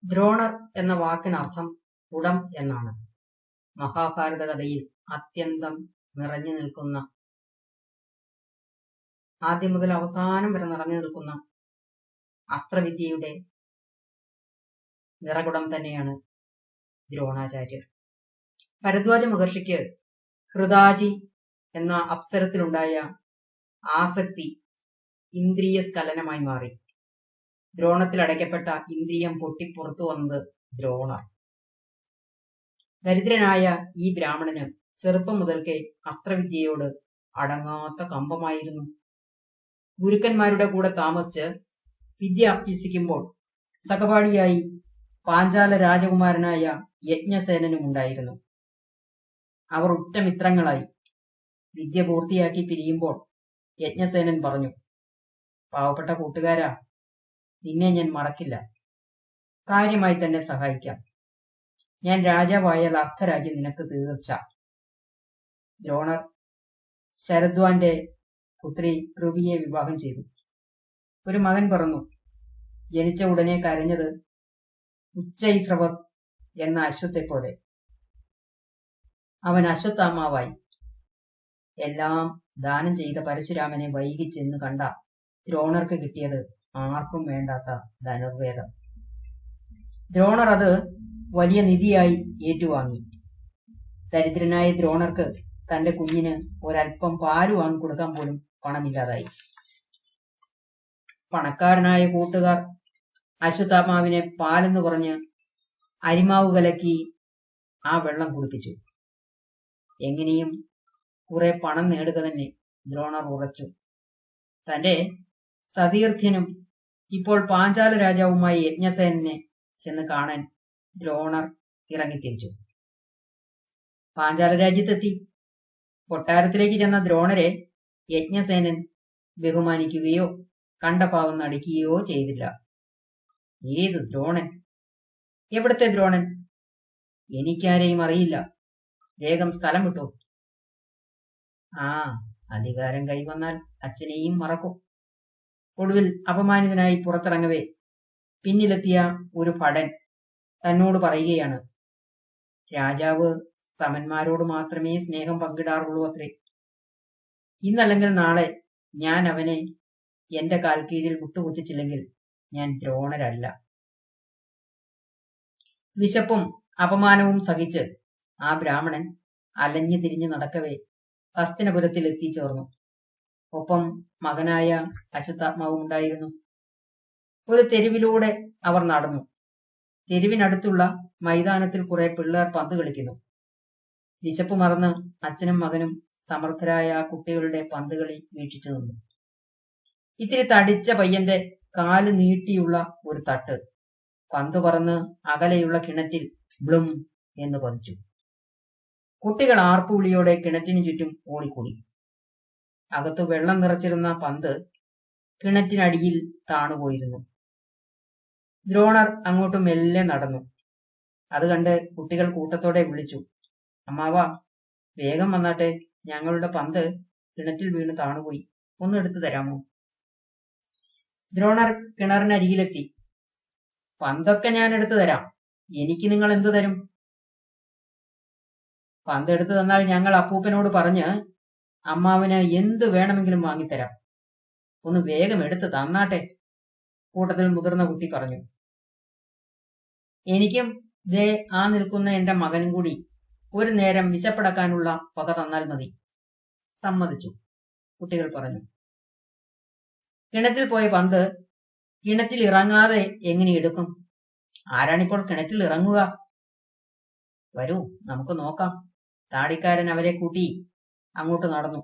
ദ്രോണർ എന്ന വാക്കിനർത്ഥം കുടം എന്നാണ്. മഹാഭാരത കഥയിൽ അത്യന്തം നിറഞ്ഞു നിൽക്കുന്ന, ആദ്യം മുതൽ അവസാനം വരെ നിറഞ്ഞു നിൽക്കുന്ന അസ്ത്രവിദ്യയുടെ നിറകുടം തന്നെയാണ് ദ്രോണാചാര്യർ. ഭരദ്വാജ മഹർഷിക്ക് ഹൃദാജി എന്ന അപ്സരസിലുണ്ടായ ആസക്തി ഇന്ദ്രിയ സ്ഖലനമായി മാറി. ദ്രോണത്തിൽ അടയ്ക്കപ്പെട്ട ഇന്ദ്രിയം പൊട്ടിപ്പുറത്തു വന്നത് ദ്രോണർ. ദരിദ്രനായ ഈ ബ്രാഹ്മണന് ചെറുപ്പം മുതൽക്കേ അസ്ത്രവിദ്യയോട് അടങ്ങാത്ത കമ്പമായിരുന്നു. ഗുരുക്കന്മാരുടെ കൂടെ താമസിച്ച് വിദ്യ അഭ്യസിക്കുമ്പോൾ സഹപാഠിയായി പാഞ്ചാല രാജകുമാരനായ യജ്ഞസേനനും ഉണ്ടായിരുന്നു. അവർ ഉറ്റമിത്രങ്ങളായി. വിദ്യ പൂർത്തിയാക്കി പിരിയുമ്പോൾ യജ്ഞസേനൻ പറഞ്ഞു, പാവപ്പെട്ട കൂട്ടുകാരാ, നിന്നെ ഞാൻ മറക്കില്ല. കാര്യമായി തന്നെ സഹായിക്കാം. ഞാൻ രാജാവായാൽ അർദ്ധരാജ്യം നിനക്ക് തീർച്ച. ദ്രോണർ ശരദ്വാന്റെ പുത്രി കൃപിയെ വിവാഹം ചെയ്തു. ഒരു മകൻ പിറന്നു. ജനിച്ച ഉടനെ കരഞ്ഞത് ഉച്ചൈസ്രവസ് എന്ന അശ്വത്തെ പോലെ. അവൻ അശ്വത്ഥാമാവായി. എല്ലാം ദാനം ചെയ്ത പരശുരാമനെ വൈകിച്ചെന്ന് കണ്ട ദ്രോണർക്ക് കിട്ടിയത് ആർക്കും വേണ്ടാത്ത ധനുർവേദം. ദ്രോണർ അത് വലിയ നിധിയായി ഏറ്റുവാങ്ങി. ദരിദ്രനായ ദ്രോണർക്ക് തന്റെ കുഞ്ഞിന് ഒരൽപ്പം പാല് വാങ്ങിക്കൊടുക്കാൻ പോലും പണമില്ലാതായി. പണക്കാരനായ കൂട്ടുകാർ അശ്വത്ഥാമാവിനെ പാലെന്ന് പറഞ്ഞ് അരിമാവ് കലക്കി ആ വെള്ളം കുടിപ്പിച്ചു. എങ്ങനെയും കുറെ പണം നേടുക തന്നെ ദ്രോണർ ഉറച്ചു. തന്റെ സതീർത്ഥ്യനും ഇപ്പോൾ പാഞ്ചാല രാജാവുമായ യജ്ഞസേനനെ ചെന്ന് കാണാൻ ദ്രോണർ ഇറങ്ങിത്തിരിച്ചു. പാഞ്ചാല രാജ്യത്തെത്തി. കൊട്ടാരത്തിലേക്ക് ചെന്ന ദ്രോണരെ യജ്ഞസേനൻ ബഹുമാനിക്കുകയോ കണ്ടപാവം നടിക്കുകയോ ചെയ്തില്ല. ഏത് ദ്രോണൻ? എവിടത്തെ ദ്രോണൻ? എനിക്കാരെയും അറിയില്ല. വേഗം സ്ഥലം വിട്ടു. ആ, അധികാരം കൈവന്നാൽ അച്ഛനെയും മറക്കും. ഒടുവിൽ അപമാനിതനായി പുറത്തിറങ്ങവേ പിന്നിലെത്തിയ ഒരു ഭടൻ തന്നോട് പറയുകയാണ്, രാജാവ് സമന്മാരോട് മാത്രമേ സ്നേഹം പങ്കിടാറുള്ളൂ അത്രേ. ഇന്നല്ലെങ്കിൽ നാളെ ഞാൻ അവനെ എന്റെ കാൽ കീഴിൽ മുട്ടുകുത്തിച്ചില്ലെങ്കിൽ ഞാൻ ദ്രോണരല്ല. വിശപ്പും അപമാനവും സഹിച്ച് ആ ബ്രാഹ്മണൻ അലഞ്ഞു തിരിഞ്ഞു നടക്കവേ ഹസ്തിനപുരത്തിൽ എത്തിച്ചേർന്നു. ഒപ്പം മകനായ അശ്വത്ഥാമാവും ഉണ്ടായിരുന്നു. ഒരു തെരുവിലൂടെ അവർ നടന്നു. തെരുവിനടുത്തുള്ള മൈതാനത്തിൽ കുറെ പിള്ളേർ പന്ത് കളിക്കുന്നു. വിശപ്പ് മറന്ന് അച്ഛനും മകനും സമർത്ഥരായ ആ കുട്ടികളുടെ പന്തുകളി വീക്ഷിച്ചു നിന്നു. ഇത്തിരി തടിച്ച പയ്യന്റെ കാല് നീട്ടിയുള്ള ഒരു തട്ട് പന്ത് പറന്ന് അകലെയുള്ള കിണറ്റിൽ ബ്ലും എന്ന് പതിച്ചു. കുട്ടികൾ ആർപ്പുവിളിയോടെ കിണറ്റിനു ചുറ്റും ഓടിക്കൂടി. അകത്തു വെള്ളം നിറച്ചിരുന്ന പന്ത് കിണറ്റിനടിയിൽ താണുപോയിരുന്നു. ദ്രോണർ അങ്ങോട്ട് മെല്ലെ നടന്നു. അത് കണ്ട് കുട്ടികൾ കൂട്ടത്തോടെ വിളിച്ചു, അമ്മാവാ, വേഗം വന്നാട്ടെ, ഞങ്ങളുടെ പന്ത് കിണറ്റിൽ വീണ് താണുപോയി, ഒന്ന് എടുത്തു തരാമോ? ദ്രോണർ കിണറിനരികിലെത്തി. പന്തൊക്കെ ഞാൻ എടുത്തു തരാം, എനിക്ക് നിങ്ങൾ എന്തു തരും? പന്ത് എടുത്തു തന്നാൽ ഞങ്ങൾ അപ്പൂപ്പനോട് പറഞ്ഞ് അമ്മാവന് എന്ത് വേണമെങ്കിലും വാങ്ങിത്തരാം. ഒന്ന് വേഗം എടുത്ത് തന്നാട്ടെ, കൂട്ടത്തിൽ മുതിർന്ന കുട്ടി പറഞ്ഞു. എനിക്കും ദേ ആ നിൽക്കുന്ന എന്റെ മകനും കൂടി ഒരു നേരം വിശപ്പടക്കാനുള്ള വക തന്നാൽ മതി. സമ്മതിച്ചു, കുട്ടികൾ പറഞ്ഞു. കിണറ്റിൽ പോയ പന്ത് കിണറ്റിൽ ഇറങ്ങാതെ എങ്ങനെ എടുക്കും? ആരാണിപ്പോൾ കിണറ്റിൽ ഇറങ്ങുക? വരൂ, നമുക്ക് നോക്കാം. താടിക്കാരൻ അവരെ കൂട്ടി അങ്ങോട്ട് നടന്നു.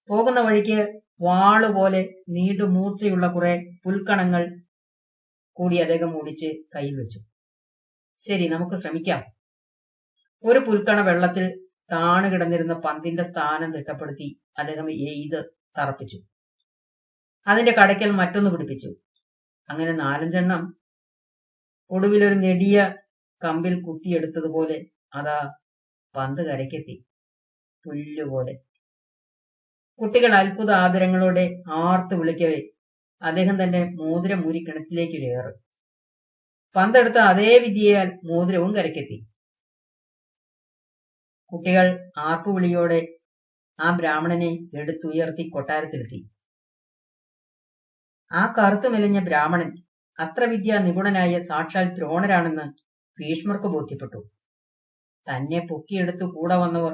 പോകുന്ന വഴിക്ക് വാളുപോലെ നീണ്ടു മൂർച്ചയുള്ള കുറെ പുൽക്കണങ്ങൾ കൂടി അദ്ദേഹം ഓടിച്ച് കയ്യിൽ വെച്ചു. ശരി, നമുക്ക് ശ്രമിക്കാം. ഒരു പുൽക്കണ വെള്ളത്തിൽ താണു കിടന്നിരുന്ന പന്തിന്റെ സ്ഥാനം തിട്ടപ്പെടുത്തി അദ്ദേഹം എയ്ത് തറപ്പിച്ചു. അതിന്റെ കടയ്ക്കൽ മറ്റൊന്ന് പിടിപ്പിച്ചു. അങ്ങനെ 4-5 ഒടുവിലൊരു നെടിയ കമ്പിൽ കുത്തിയെടുത്തതുപോലെ അതാ പന്ത് കരയ്ക്കെത്തി, പുല്ലുപോലെ. കുട്ടികൾ അത്ഭുത ആദരങ്ങളോടെ ആർത്ത് വിളിക്കവേ അദ്ദേഹം തന്റെ മോതിരം ഊരി കിണറ്റിലേക്ക് കയറി. പന്തെടുത്ത അതേ വിദ്യയാൽ മോതിരവും കരക്കെത്തി. കുട്ടികൾ ആർപ്പുവിളിയോടെ ആ ബ്രാഹ്മണനെ എടുത്തുയർത്തി കൊട്ടാരത്തിലെത്തി. ആ കറുത്തു മെലിഞ്ഞ ബ്രാഹ്മണൻ അസ്ത്രവിദ്യാ നിപുണനായ സാക്ഷാൽ ദ്രോണരാണെന്ന് ഭീഷ്മർക്ക് ബോധ്യപ്പെട്ടു. തന്നെ പൊക്കിയെടുത്തു കൂടെ വന്നവർ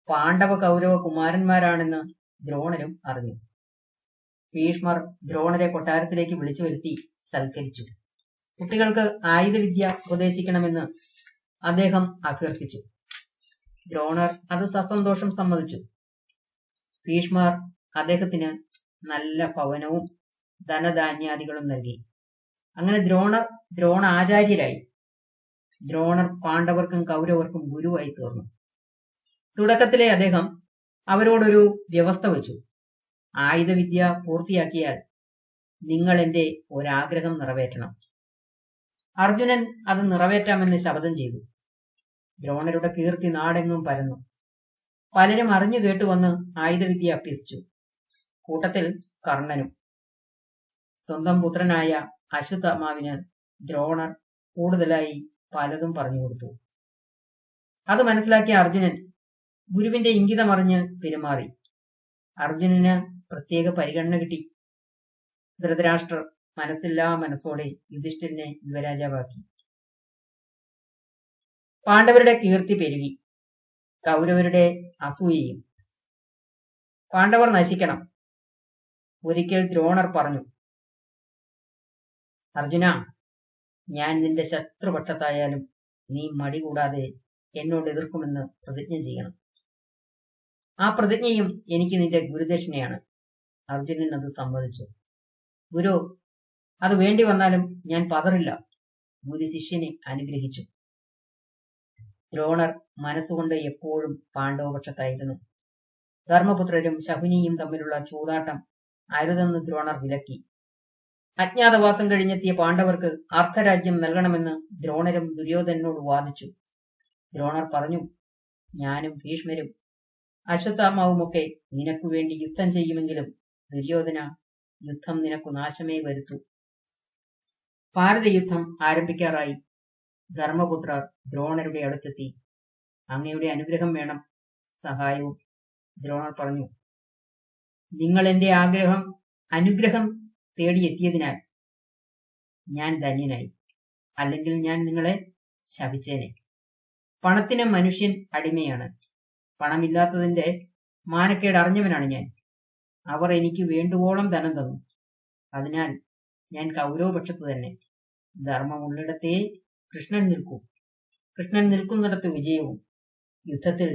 പാണ്ഡവ കൗരവ കുമാരന്മാരാണെന്ന് ദ്രോണരും അറിഞ്ഞു. ഭീഷ്മർ ദ്രോണരെ കൊട്ടാരത്തിലേക്ക് വിളിച്ചു വരുത്തി സൽക്കരിച്ചു. കുട്ടികൾക്ക് ആയുധവിദ്യ ഉപദേശിക്കണമെന്ന് അദ്ദേഹം അഭ്യർത്ഥിച്ചു. ദ്രോണർ അത് സസന്തോഷം സമ്മതിച്ചു. ഭീഷ്മർ അദ്ദേഹത്തിന് നല്ല ഭവനവും ധനധാന്യാദികളും നൽകി. അങ്ങനെ ദ്രോണാചാര്യരായി. ദ്രോണർ പാണ്ഡവർക്കും കൗരവർക്കും ഗുരുവായി തീർന്നു. തുടക്കത്തിലെ അദ്ദേഹം അവരോടൊരു വ്യവസ്ഥ വെച്ചു. ആയുധവിദ്യ പൂർത്തിയാക്കിയാൽ നിങ്ങൾ എന്റെ ഒരാഗ്രഹം നിറവേറ്റണം. അർജുനൻ അത് നിറവേറ്റാമെന്ന് ശപഥം ചെയ്തു. ദ്രോണരുടെ കീർത്തി നാടെങ്ങും പരന്നു. പലരും അറിഞ്ഞു കേട്ടുവന്ന് ആയുധവിദ്യ അഭ്യസിച്ചു. കൂട്ടത്തിൽ കർണനും. സ്വന്തം പുത്രനായ അശ്വത്ഥാമാവിന് ദ്രോണർ കൂടുതലായി പലതും പറഞ്ഞു കൊടുത്തു. അത് മനസ്സിലാക്കിയ അർജുനൻ ഗുരുവിന്റെ ഇംഗിതമറിഞ്ഞ് പെരുമാറി. അർജുനന് പ്രത്യേക പരിഗണന കിട്ടി. ധൃതരാഷ്ട്രർ മനസ്സില്ലാ മനസ്സോടെ യുധിഷ്ഠിരനെ യുവരാജാവാക്കി. പാണ്ഡവരുടെ കീർത്തി പെരുകി, കൗരവരുടെ അസൂയയും. പാണ്ഡവർ നശിക്കണം. ഒരിക്കൽ ദ്രോണർ പറഞ്ഞു, അർജുന, ഞാൻ നിന്റെ ശത്രുപക്ഷത്തായാലും നീ മടി കൂടാതെ എന്നോട് എതിർക്കുമെന്ന് പ്രതിജ്ഞ ചെയ്യണം. ആ പ്രതിജ്ഞയും എനിക്ക് നിന്റെ ഗുരുദക്ഷിണയാണ്. അർജുനൻ അത് സമ്മതിച്ചു. ഗുരു, അത് വേണ്ടി വന്നാലും ഞാൻ പതറില്ല. ഗുരു ശിഷ്യനെ അനുഗ്രഹിച്ചു. ദ്രോണർ മനസ്സുകൊണ്ട് എപ്പോഴും പാണ്ഡവപക്ഷത്തായിരുന്നു. ധർമ്മപുത്രരും ശകുനിയും തമ്മിലുള്ള ചൂതാട്ടം അരുതെന്ന് ദ്രോണർ വിലക്കി. അജ്ഞാതവാസം കഴിഞ്ഞെത്തിയ പാണ്ഡവർക്ക് അർദ്ധരാജ്യം നൽകണമെന്ന് ദ്രോണരും ദുര്യോധനോട് വാദിച്ചു. ദ്രോണർ പറഞ്ഞു, ഞാനും ഭീഷ്മരും അശ്വത്ഥാമാവുമൊക്കെ നിനക്കു വേണ്ടി യുദ്ധം ചെയ്യുമെങ്കിലും ദുര്യോധന, യുദ്ധം നിനക്കു നാശമേ വരുത്തൂ. ഭാരതയുദ്ധം ആരംഭിക്കാറായി. ധർമ്മപുത്രർ ദ്രോണരുടെ അടുത്തെത്തി. അങ്ങയുടെ അനുഗ്രഹം വേണം, സഹായവും. ദ്രോണർ പറഞ്ഞു, നിങ്ങൾ എന്റെ അനുഗ്രഹം തേടിയെത്തിയതിനാൽ ഞാൻ ധന്യനായി. അല്ലെങ്കിൽ ഞാൻ നിങ്ങളെ ശപിച്ചേനെ. പണത്തിന് മനുഷ്യൻ അടിമയാണ്. പണമില്ലാത്തതിന്റെ മാനക്കേട് അറിഞ്ഞവനാണ് ഞാൻ. അവർ എനിക്ക് വേണ്ടുവോളം ധനം തന്നു. അതിനാൽ ഞാൻ കൗരവപക്ഷത്ത് തന്നെ. ധർമ്മമുള്ളിടത്തേ കൃഷ്ണൻ നിൽക്കൂ. കൃഷ്ണൻ നിൽക്കുന്നിടത്ത് വിജയവും. യുദ്ധത്തിൽ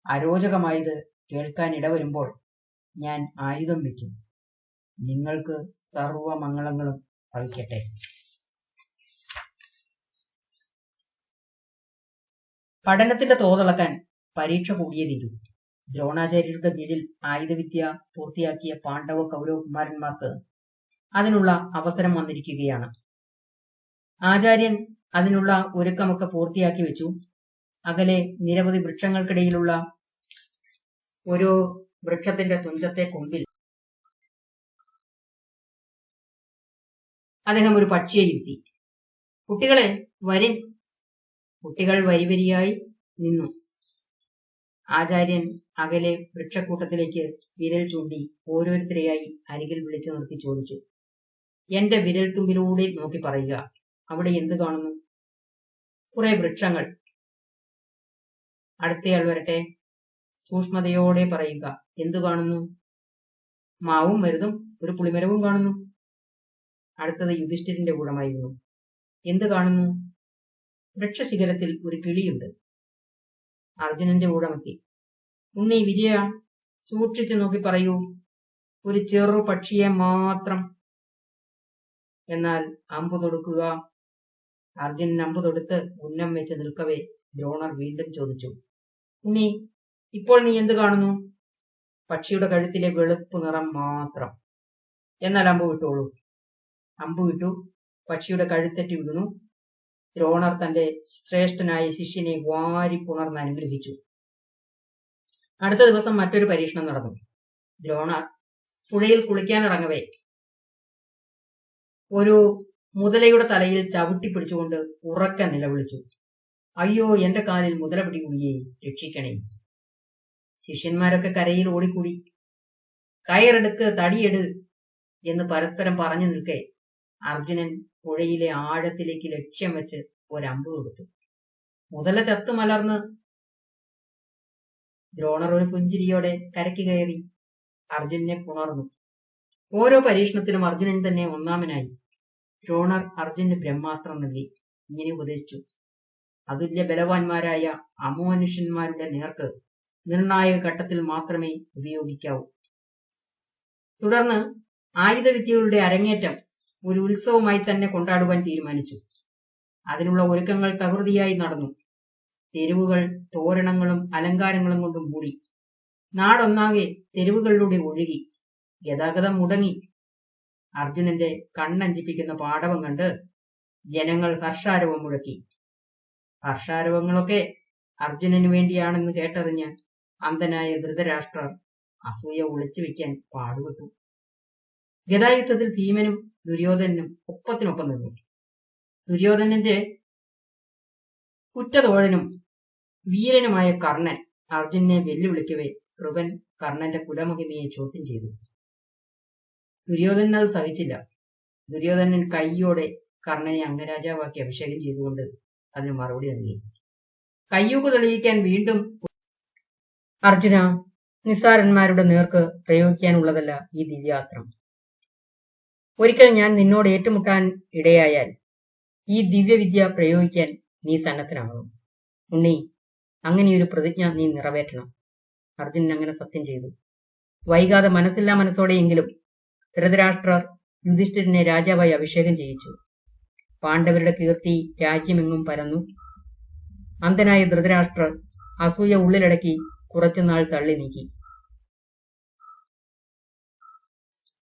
അരോചകമായത് കേൾക്കാൻ ഇടവരുമ്പോൾ ഞാൻ ആയുധം വയ്ക്കും. നിങ്ങൾക്ക് സർവമംഗളങ്ങളും ഭവിക്കട്ടെ. പഠനത്തിന്റെ തോതളക്കാൻ പരീക്ഷ കൂടിയേ തീരൂ. ദ്രോണാചാര്യരുടെ കീഴിൽ ആയുധവിദ്യ പൂർത്തിയാക്കിയ പാണ്ഡവ കൗരവകുമാരന്മാർക്ക് അതിനുള്ള അവസരം വന്നിരിക്കുകയാണ്. ആചാര്യൻ അതിനുള്ള ഒരുക്കമൊക്കെ പൂർത്തിയാക്കി വെച്ചു. അകലെ നിരവധി വൃക്ഷങ്ങൾക്കിടയിലുള്ള ഒരു വൃക്ഷത്തിന്റെ തുഞ്ചത്തെ കൊമ്പിൽ അദ്ദേഹം ഒരു പക്ഷിയെ ഇരുത്തി. കുട്ടികളെ വരിൻ. കുട്ടികൾ വരിവരിയായി നിന്നു. ആചാര്യൻ അകലെ വൃക്ഷക്കൂട്ടത്തിലേക്ക് വിരൽ ചൂണ്ടി ഓരോരുത്തരെയായി അരികിൽ വിളിച്ചു നിർത്തി ചോദിച്ചു, എന്റെ വിരൽ തുമ്പിലൂടെ നോക്കി പറയുക, അവിടെ എന്ത് കാണുന്നു? കുറെ വൃക്ഷങ്ങൾ. അടുത്തയാൾ വരട്ടെ, സൂക്ഷ്മതയോടെ പറയുക, എന്തു കാണുന്നു? മാവും മരുതും ഒരു പുളിമരവും കാണുന്നു. അടുത്തത് യുധിഷ്ഠിരന്റെ കൂടമായിരുന്നു. എന്ത് കാണുന്നു? വൃക്ഷശിഖരത്തിൽ ഒരു കിളിയുണ്ട്. അർജുനന്റെ കൂടമെത്തി. ഉണ്ണി, വിജയ, സൂക്ഷിച്ചു നോക്കി പറയൂ, ഒരു ചെറു പക്ഷിയെ മാത്രം. എന്നാൽ അമ്പു തൊടുക്കുക. അർജുനൻ അമ്പു തൊടുത്ത് ഉന്നം വെച്ച് നിൽക്കവേ ദ്രോണർ വീണ്ടും ചോദിച്ചു, ഉണ്ണി, ഇപ്പോൾ നീ എന്ത് കാണുന്നു? പക്ഷിയുടെ കഴുത്തിലെ വെളുപ്പ് നിറം മാത്രം. എന്നാൽ അമ്പു വിട്ടോളൂ. അമ്പു വിട്ടു. പക്ഷിയുടെ കഴുത്തറ്റി വീണു. ദ്രോണർ തന്റെ ശ്രേഷ്ഠനായ ശിഷ്യനെ വാരിപ്പുണർന്ന് അനുഗ്രഹിച്ചു. അടുത്ത ദിവസം മറ്റൊരു പരീക്ഷണം നടന്നു. ദ്രോണർ പുഴയിൽ കുളിക്കാനിറങ്ങവേ ഒരു മുതലയുടെ തലയിൽ ചവിട്ടി പിടിച്ചുകൊണ്ട് ഉറക്കെ നിലവിളിച്ചു. അയ്യോ, എന്റെ കാലിൽ മുതല പിടികൂടിയേ, രക്ഷിക്കണേ. ശിഷ്യന്മാരൊക്കെ കരയിൽ ഓടിക്കൂടി. കയറെടുക്ക്, തടിയെട് എന്ന് പരസ്പരം പറഞ്ഞു നിൽക്കെ അർജുനൻ പുഴയിലെ ആഴത്തിലേക്ക് ലക്ഷ്യം വെച്ച് ഒരമ്പ് കൊടുത്തു. മുതല ചത്തു മലർന്ന്. ദ്രോണർ ഒരു പുഞ്ചിരിയോടെ കരയ്ക്ക് കയറി അർജുനനെ പുണർന്നു. ഓരോ പരീക്ഷണത്തിലും അർജുനൻ തന്നെ ഒന്നാമനായി. ദ്രോണർ അർജുനന് ബ്രഹ്മാസ്ത്രം നൽകി. ഇങ്ങനെ ഉപദേശിച്ചു: അതുല്യ ബലവാന്മാരായ അമനുഷ്യന്മാരുടെ നേർക്ക് നിർണായക ഘട്ടത്തിൽ മാത്രമേ ഉപയോഗിക്കാവൂ. തുടർന്ന് ആയുധവിദ്യകളുടെ അരങ്ങേറ്റം ഒരു ഉത്സവമായി തന്നെ കൊണ്ടാടുവാൻ തീരുമാനിച്ചു. അതിനുള്ള ഒരുക്കങ്ങൾ തകൃതിയായി നടന്നു. തെരുവുകൾ തോരണങ്ങളും അലങ്കാരങ്ങളും കൊണ്ടും മൂടി. നാടൊന്നാകെ തെരുവുകളിലൂടെ ഒഴുകി. ഗതാഗതം മുടങ്ങി. അർജുനന്റെ കണ്ണഞ്ചിപ്പിക്കുന്ന പാടവം കണ്ട് ജനങ്ങൾ ഹർഷാരവം മുഴക്കി. ഹർഷാരവങ്ങളൊക്കെ അർജുനന് വേണ്ടിയാണെന്ന് കേട്ടറിഞ്ഞ് അന്ധനായ ധൃതരാഷ്ട്രർ അസൂയ ഒളിച്ചു വെക്കാൻ പാടുപെട്ടു. ഗദായുദ്ധത്തിൽ ഭീമനും ദുര്യോധനനും ഒപ്പത്തിനൊപ്പം നിന്നു. ദുര്യോധനന്റെ കുറ്റതോഴനും വീരനുമായ കർണൻ അർജുനനെ വെല്ലുവിളിക്കവേ കൃപൻ കർണന്റെ കുലമഹിമയെ ചോദ്യം ചെയ്തു. ദുര്യോധനൻ അത് സഹിച്ചില്ല. ദുര്യോധനൻ കൈയോടെ കർണനെ അംഗരാജാവാക്കി അഭിഷേകം ചെയ്തുകൊണ്ട് അതിന് മറുപടി നൽകി. കയ്യൂക്ക് തെളിയിക്കാൻ വീണ്ടും: അർജുന, നിസ്സാരന്മാരുടെ നേർക്ക് പ്രയോഗിക്കാനുള്ളതല്ല ഈ ദിവ്യാസ്ത്രം. ഒരിക്കൽ ഞാൻ നിന്നോട് ഏറ്റുമുട്ടാൻ ഇടയായാൽ ഈ ദിവ്യവിദ്യ പ്രയോഗിക്കാൻ നീ സന്നദ്ധനാകണം. ഉണ്ണി, അങ്ങനെയൊരു പ്രതിജ്ഞ നീ നിറവേറ്റണം. അർജുനൻ അങ്ങനെ സത്യം ചെയ്തു. വൈകാതെ മനസ്സില്ലാ മനസ്സോടെയെങ്കിലും ധൃതരാഷ്ട്രർ യുധിഷ്ഠിരനെ രാജാവായി അഭിഷേകം ചെയ്യിച്ചു. പാണ്ഡവരുടെ കീർത്തി രാജ്യമെങ്ങും പരന്നു. അന്ധനായ ധൃതരാഷ്ട്രർ അസൂയ ഉള്ളിലടക്കി കുറച്ചുനാൾ തള്ളി നീക്കി.